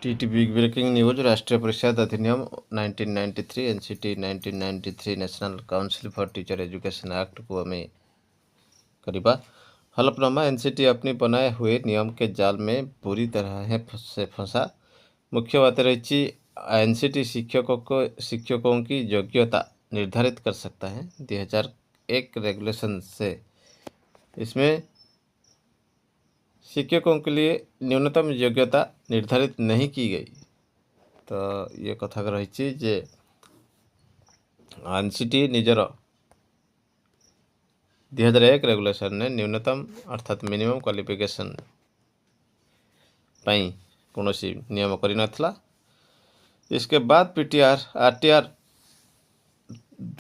TT big breaking news राष्ट्रीय परिषद अधिनियम 1993 NCT 1993 national council for teacher education act को हमें करीबा हलफनामा। एनसीटी अपनी बनाए हुए नियम के जाल में पूरी तरह से फंसा। मुख्य बात रही एनसीटी शिक्षकों की योग्यता निर्धारित कर सकता है 2001 रेगुलेशन से। इसमें शिक्षकों के लिए न्यूनतम योग्यता निर्धारित नहीं की गई। तो ये कथा रही जे एनसीटी निजर 2001 रेगुलेशन ने न्यूनतम अर्थात मिनिमम क्वालिफिकेशन पाई कौन नियम कर नथिला। इसके बाद पीटीआर आरटीआर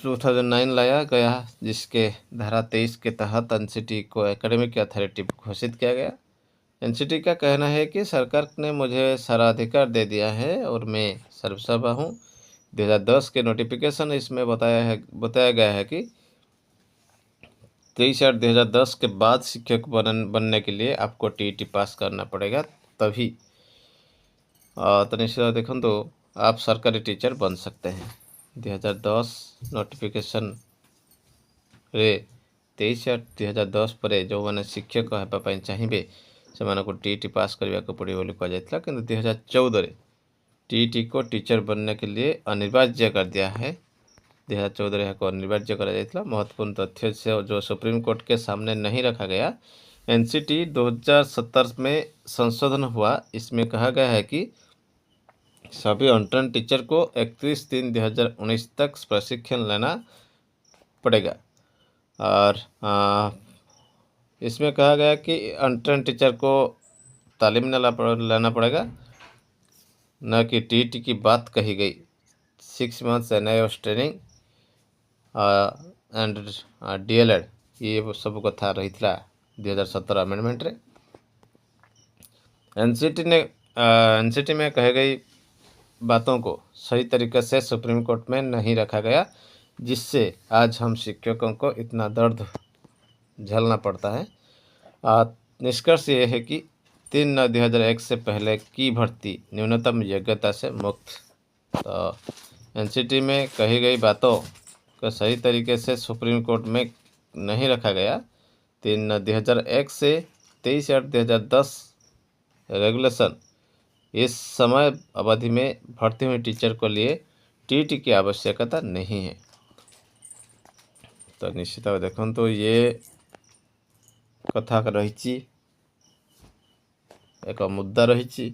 2009 लाया गया, जिसके धारा 23 के तहत एनसीटी को एकेडमिक अथॉरिटी घोषित किया गया। एनसीटी का कहना है कि सरकार ने मुझे सारा अधिकार दे दिया है और मैं सर्वसभा हूँ। 2010 के नोटिफिकेशन इसमें बताया गया है कि 23/8/2010 के बाद शिक्षक बनने के लिए आपको टीईटी पास करना पड़ेगा, तभी तो निश्चित देखो तो आप सरकारी टीचर बन सकते हैं। 2010 नोटिफिकेशन रे 23/8/2010 पर जो मैंने शिक्षक होगापी चाहिए से टीईटी पास करने को पड़े कहला, कि 2014 टीईटी को टीचर बनने के लिए अनिवार्य कर दिया है। 2014 यहाँ को अनिवार्य करा। महत्वपूर्ण तथ्य से जो सुप्रीम कोर्ट के सामने नहीं रखा गया। एनसीटी 2017 में संशोधन हुआ। इसमें कहा गया है कि सभी इंटर्न टीचर को 31/3/2019 तक प्रशिक्षण लेना पड़ेगा। और इसमें कहा गया कि इंटर्न टीचर को तालीम लेना पड़ेगा, न कि टीईटी की बात कही गई। 6 months NIOS training and DElEd ये सब कथा रही 2017 अमेंडमेंट रे। एनसीटी में कही गई बातों को सही तरीके से सुप्रीम कोर्ट में नहीं रखा गया, जिससे आज हम शिक्षकों को इतना दर्द झेलना पड़ता है। निष्कर्ष ये है कि 3/9/2001 से पहले की भर्ती न्यूनतम योग्यता से मुक्त। तो एनसीटी में कही गई बातों को सही तरीके से सुप्रीम कोर्ट में नहीं रखा गया। 3/9/2001 से 23/8/2010 रेगुलेशन इस समय अवधि में भर्ती हुए टीचर को लिए टीईटी की आवश्यकता नहीं है। तो निश्चित भाव देखो तो ये कथा रही एक मुद्दा रही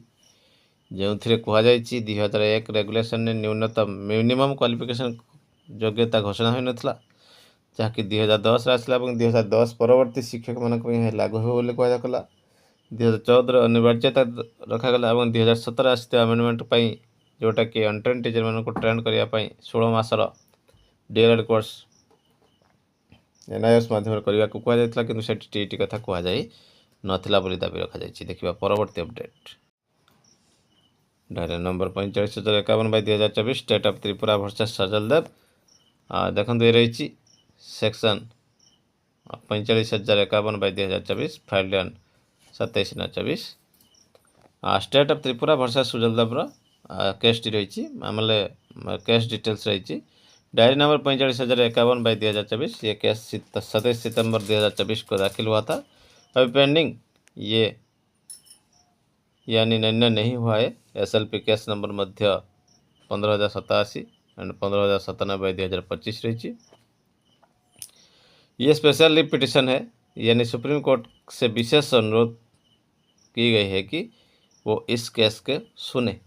जो कहुई 2001 रेगुलेशन ने न्यूनतम मिनिमम क्वालिफिकेशन योग्यता घोषणा हो नाला, जहाँकि 2010 आसला। 2010 परवर्ती शिक्षक मान लागू हो कहला। 2014 अनिवार्यता रखागला और 2017 आसता अमेंडमेंट जोटा कि इंटर्न टीचर मान ट्रेन करने 16 मासर डीएलएड कोर्स NIOS माध्यम करने को कहला, कि टीईटी कथा कहुई नथिला बोली दाबी रखा जाइए। देखिए परवर्ती update diary number 45,051/2024 state of Tripura versus Sajal Dev. देखो ये रही section 45,051/2024 file 27/9/24। State of Tripura versus Sujal Dev case टी रही केस डिटेल्स रही। Diary number 45,051/2024। ये केस 27 सितंबर 2024 को दाखिल हुआ था। अभी पेंडिंग ये यानी निर्णय नहीं हुआ है। SLP case number Madhya 15,087 and 15,097/2025 रही। ये स्पेशल लीव पिटिशन है, यानी सुप्रीम कोर्ट से विशेष अनुरोध की गई है कि वो इस केस के सुने।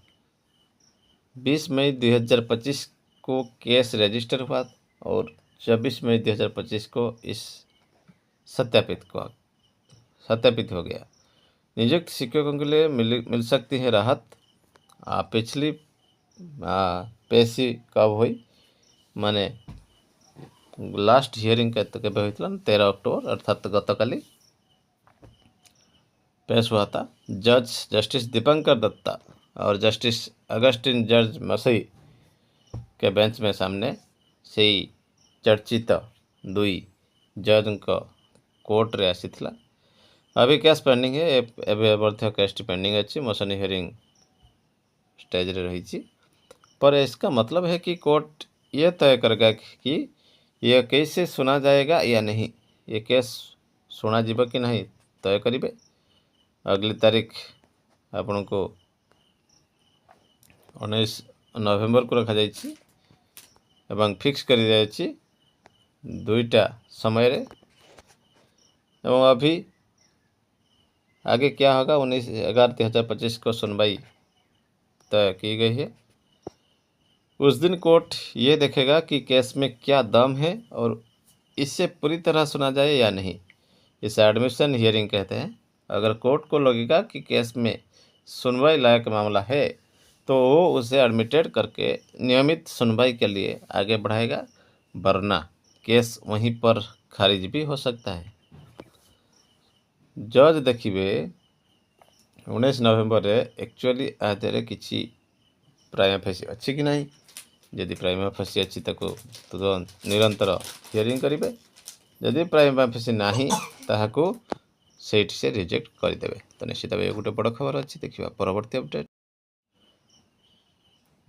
20 मई 2025 को केस रजिस्टर हुआ और 24 मई 2025 को इस सत्यापित हो गया। नियुक्त शिक्षकों के लिए मिल सकती है राहत। पिछली पेशी कब हुई माने लास्ट हियरिंग के 13 अक्टोबर अर्थात गतकाली पेश हुआ था। जज जस्टिस दीपंकर दत्ता और जस्टिस अगस्टिन जज मसई के बेंच में सामने से चर्चित दुई जज कोर्ट रे आसीथिला। अभी केस पेंडिंग है। एवं केस पेंडिंग अच्छी मोशन हियरिंग स्टेज रे रही। पर इसका मतलब है कि कोर्ट यह तय करेगा कि यह कैसे सुना जाएगा या नहीं, ये केस सुना जीव कि नहीं तय करेंगे। अगली तारीख आपण को 19 नवेम्बर को रखा जाइए एवं फिक्स कर दिया जाइए 2टा समय रे। एवं अभी आगे क्या होगा 19/11/2025 को सुनवाई तय की गई है। उस दिन कोर्ट ये देखेगा कि केस में क्या दम है और इससे पूरी तरह सुना जाए या नहीं। इसे एडमिशन हियरिंग कहते हैं। अगर कोर्ट को लगेगा कि केस में सुनवाई लायक मामला है तो वो उसे एडमिटेड करके नियमित सुनवाई के लिए आगे बढ़ाएगा, वरना केस वहीं पर खारिज भी हो सकता है। जज देखिए 19 नवेम्बर एक्चुअली आधार किसी प्राइमा फेसी अच्छी कि नहीं। यदि प्राइमा फेसी अच्छी ताको तुरंत निरंतर हियरिंग करेंगे, जदि प्राइमा फेसी नहीं ताहाको सेठ से रिजेक्ट करदे। तो निश्चित भाव गोटे बड़ खबर अच्छी। देखा परवर्ती update.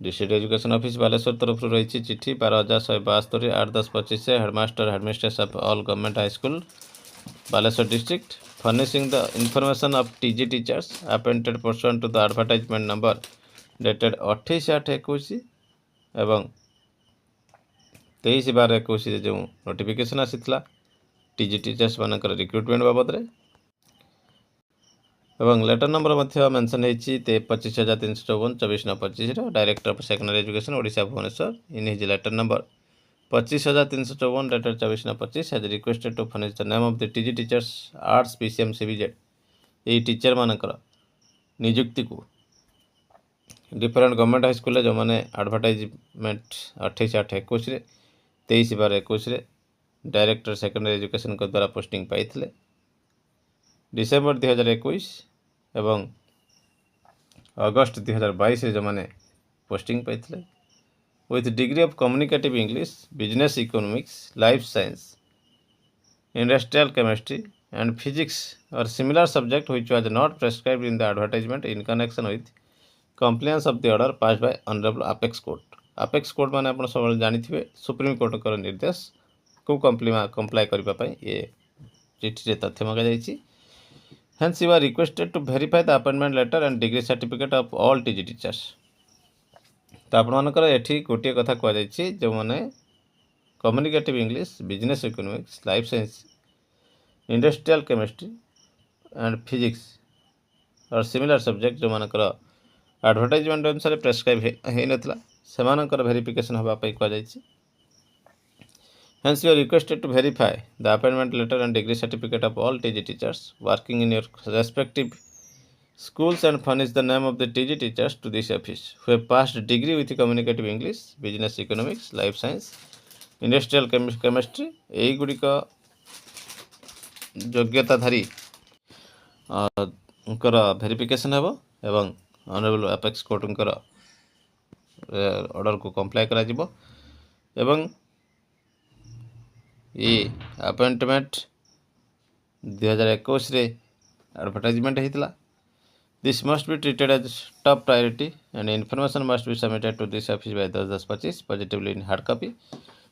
District education office Baleshwar तरफ रही चिठी 12,172 8/10/25 headmaster headmistress of all government high school Baleshwar district furnishing the information of TG teachers appointed person to the advertisement number dated 28/8/21 एवं 23/12/21 जो नोटिफिकेशन आसीथिला टीजी टीचर्स मानकर रिक्रुटमेंट बाबद रे एवं लेटर नंबर मेंशन होती 25,354 24/9/25 director of secondary education Odisha Bhubaneswar in his letter number 25,354 dated 24/9/25 has requested to furnish the name of the TG teachers arts PCM CBZ. यही teacher मानकर नियुक्ति को डिफरेंट गवर्नमेंट हाई स्कूल जो मैंने एडवर्टाइजमेंट 28/8/21 23/12/21 डायरेक्टर सेकेंडरी एजुकेशन को द्वारा posting पाई December 2021 एवं अगस्त 2022 जो मैंने पोस्टिंग पाई with degree of communicative English business economics life science industrial chemistry and physics और similar subject which was not prescribed in the advertisement in connection with compliance of the order pass by honourable apex court. Apex court माने आप सब जानी supreme court का निर्देश को comply करने ये चिठी तथ्य मगा जाइए। Hence, you are requested to verify the appointment letter and degree certificate of all TG teachers। तो आपणकर ये गोटे कथा कहुई जो मैंने communicative English business economics life science industrial chemistry and physics और सिमिलर सब्जेक्ट जो मानकर एडवर्टाइजमेंट अनुसार प्रेस्क्राइब हो नाला से verification होगापी कहुई। Hence, you are requested to verify the appointment letter and degree certificate of all TG teachers working in your respective schools and furnish the name of the TG teachers to this office who have passed degree with communicative English, business economics, life science, industrial chemistry यही गुड़िक योग्यताधारी verification हेबो एवं honourable apex court order को comply करा जिवो एवं ये appointment 2021 advertisement होता। This must be treated as top priority and information must be submitted to this office by 10/10/25 positively in hard copy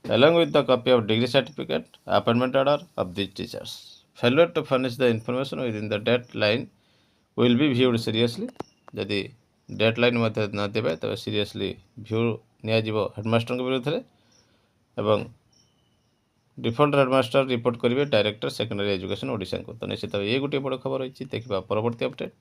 along with the copy of degree certificate appointment order of these teachers। failure to furnish the information within the deadline will be viewed seriously। यदि deadline मध्य न देवे तब seriously view नियाजिवो headmaster विरुद्ध एवं default headmaster report करेंगे director secondary education Odisha को। तो निश्चित ये गोटे बड़ खबर रही। देखा परवर्ती अपडेट।